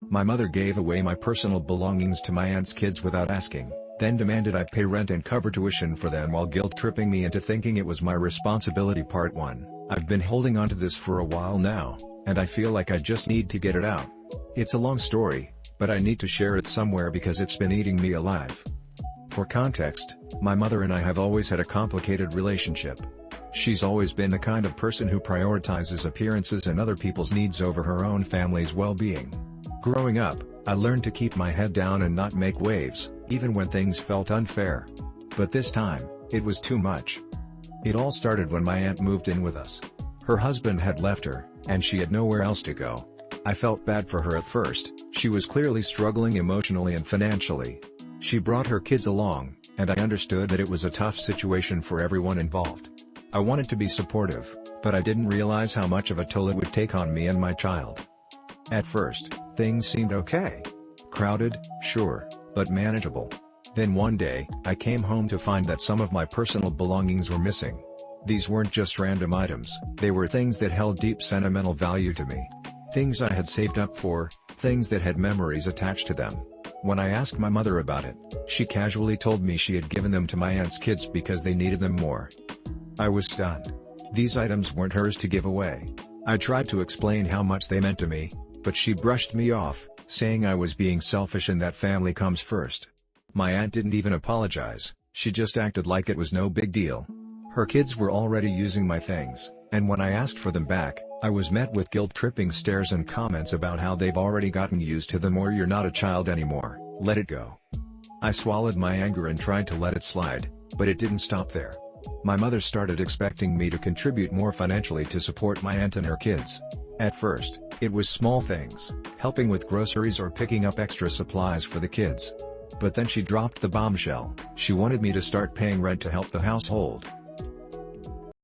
My mother gave away my personal belongings to my aunt's kids without asking, then demanded I pay rent and cover tuition for them while guilt-tripping me into thinking it was my responsibility. Part 1. I've been holding onto this for a while now, and I feel like I just need to get it out. It's a long story, but I need to share it somewhere because it's been eating me alive. For context, my mother and I have always had a complicated relationship. She's always been the kind of person who prioritizes appearances and other people's needs over her own family's well-being. Growing up, I learned to keep my head down and not make waves, even when things felt unfair. But this time, it was too much. It all started when my aunt moved in with us. Her husband had left her, and she had nowhere else to go. I felt bad for her at first. She was clearly struggling emotionally and financially. She brought her kids along, and I understood that it was a tough situation for everyone involved. I wanted to be supportive, but I didn't realize how much of a toll it would take on me and my child. At first, things seemed okay. Crowded, sure, but manageable. Then one day, I came home to find that some of my personal belongings were missing. These weren't just random items, they were things that held deep sentimental value to me. Things I had saved up for, things that had memories attached to them. When I asked my mother about it, she casually told me she had given them to my aunt's kids because they needed them more. I was stunned. These items weren't hers to give away. I tried to explain how much they meant to me, but she brushed me off, saying I was being selfish and that family comes first. My aunt didn't even apologize, she just acted like it was no big deal. Her kids were already using my things, and when I asked for them back, I was met with guilt-tripping stares and comments about how they've already gotten used to them or you're not a child anymore, let it go. I swallowed my anger and tried to let it slide, but it didn't stop there. My mother started expecting me to contribute more financially to support my aunt and her kids. At first, it was small things, helping with groceries or picking up extra supplies for the kids. But then she dropped the bombshell. She wanted me to start paying rent to help the household.